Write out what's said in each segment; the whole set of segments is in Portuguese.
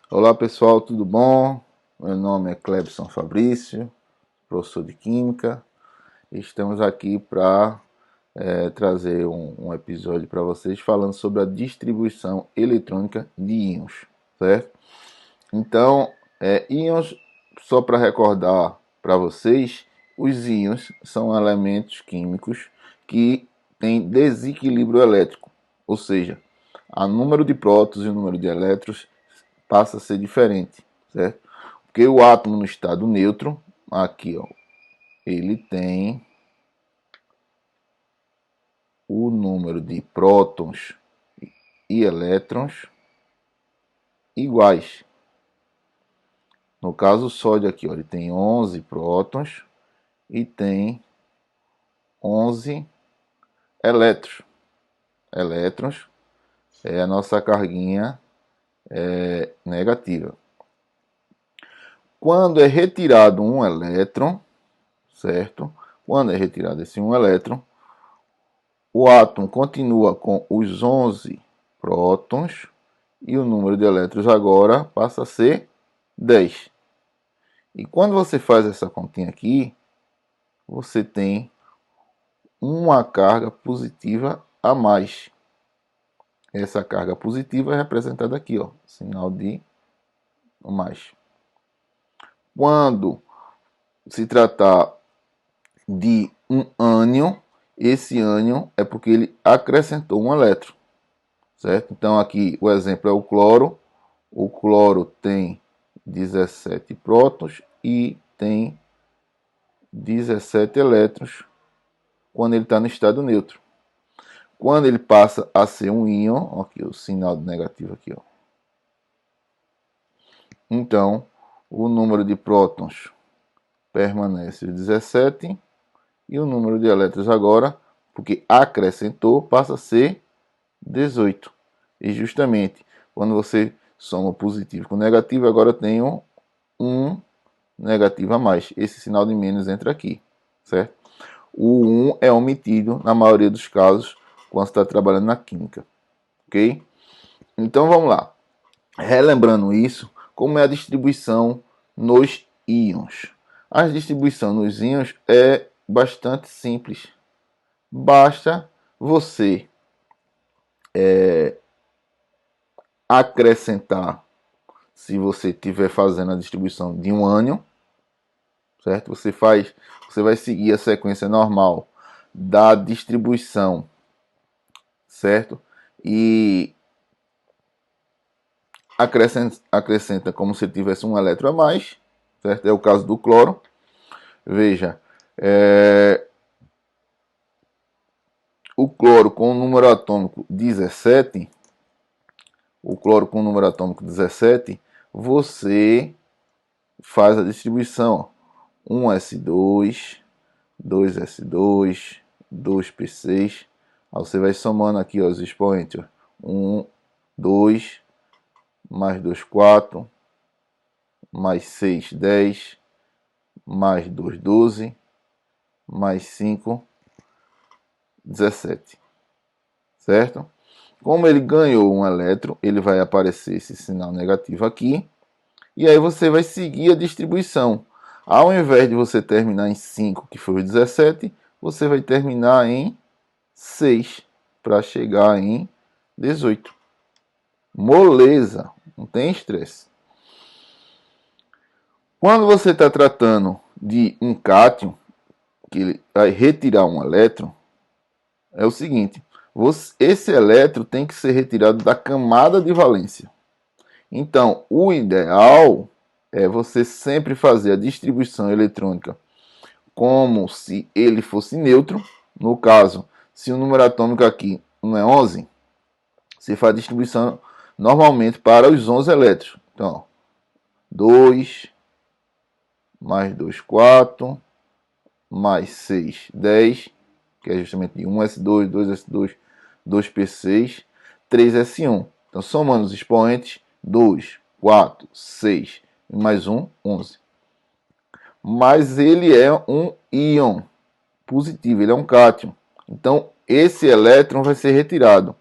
Olá pessoal, tudo bom? Meu nome é Clebson Fabrício, professor de Química. Estamos aqui para trazer um episódio para vocês falando sobre a distribuição eletrônica de íons, certo? Então, íons, só para recordar para vocês, os íons são elementos químicos que têm desequilíbrio elétrico, ou seja, o número de prótons e o número de elétrons passa a ser diferente, certo? Porque o átomo no estado neutro, aqui ó, ele tem o número de prótons e elétrons iguais. No caso, o sódio aqui, ó, ele tem 11 prótons e tem 11 elétrons. Elétrons é a nossa carguinha negativa. Quando é retirado um elétron, certo? Quando é retirado esse um elétron, o átomo continua com os 11 prótons e o número de elétrons agora passa a ser 10. E quando você faz essa continha aqui, você tem uma carga positiva a mais. Essa carga positiva é representada aqui, ó, sinal de mais. Quando se tratar de um ânion, esse ânion é porque ele acrescentou um elétron, certo? Então aqui o exemplo é o cloro. O cloro tem 17 prótons e tem 17 elétrons quando ele está no estado neutro. Quando ele passa a ser um íon, aqui o sinal negativo aqui, ó. Então, o número de prótons permanece 17 e o número de elétrons agora, porque acrescentou, passa a ser 18. E justamente quando você soma positivo com negativo, agora tem um negativo a mais. Esse sinal de menos entra aqui, certo? O 1 é omitido na maioria dos casos quando você está trabalhando na química, ok? Então vamos lá. Relembrando isso, como é a distribuição nos íons? A distribuição nos íons é bastante simples. Basta você acrescentar, se você estiver fazendo a distribuição de um ânion, certo? Você vai seguir a sequência normal da distribuição, certo? E acrescenta como se tivesse um elétron a mais, certo? É o caso do cloro. Veja, o cloro com o número atômico 17, você faz a distribuição. 1s2, 2s2, 2p6. Aí você vai somando aqui ó, os expoentes. 1, 2, mais 2, 4, mais 6, 10, mais 2, 12, mais 5, 17. Certo? Como ele ganhou um elétron, ele vai aparecer esse sinal negativo aqui. E aí você vai seguir a distribuição. Ao invés de você terminar em 5, que foi o 17, você vai terminar em 6 para chegar em 18. Moleza, não tem estresse. Quando você está tratando de um cátion, que ele vai retirar um elétron, é o seguinte, esse elétron tem que ser retirado da camada de valência. Então, o ideal é você sempre fazer a distribuição eletrônica como se ele fosse neutro. No caso, se o número atômico aqui não é 11, você faz a distribuição normalmente para os 11 elétrons. Então, 2, mais 2, 4, mais 6, 10, que é justamente de 1s2, 2s2, 2p6, 3s1. Então, somando os expoentes, 2, 4, 6 e mais 1, 11. Mas ele é um íon positivo, ele é um cátion. Então, esse elétron vai ser retirado,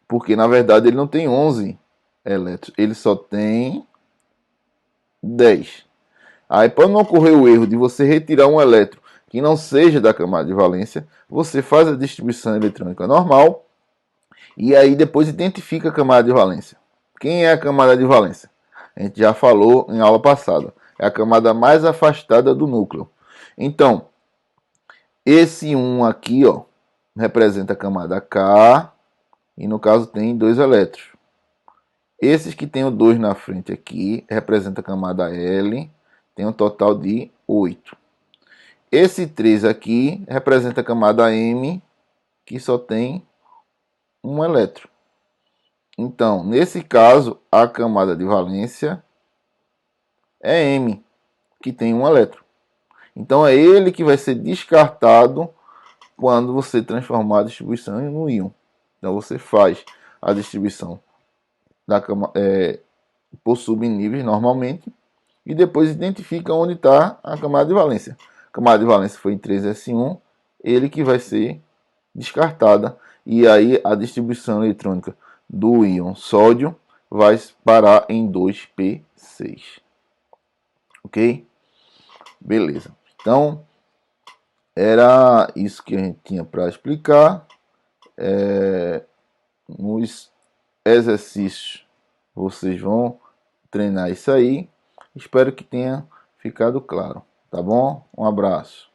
porque na verdade ele não tem 11 elétrons. Ele só tem 10. Aí, para não ocorrer o erro de você retirar um elétron que não seja da camada de valência, você faz a distribuição eletrônica normal e aí depois identifica a camada de valência. Quem é a camada de valência? A gente já falou em aula passada. É a camada mais afastada do núcleo. Então, esse 1 aqui, ó, representa a camada K e no caso tem 2 elétrons. Esses que tem o 2 na frente aqui representa a camada L, tem um total de 8. Esse 3 aqui representa a camada M, que só tem um elétron. Então, nesse caso, a camada de valência é M, que tem um elétron. Então, é ele que vai ser descartado quando você transformar a distribuição em um íon. Então, você faz a distribuição da por subníveis normalmente e depois identifica onde está a camada de valência. A camada de valência foi em 3s1, ele que vai ser descartada e aí a distribuição eletrônica do íon sódio vai parar em 2p6. Ok? Beleza. Então, era isso que a gente tinha para explicar. Nos exercícios vocês vão treinar isso aí. Espero que tenha ficado claro. Tá bom? Um abraço.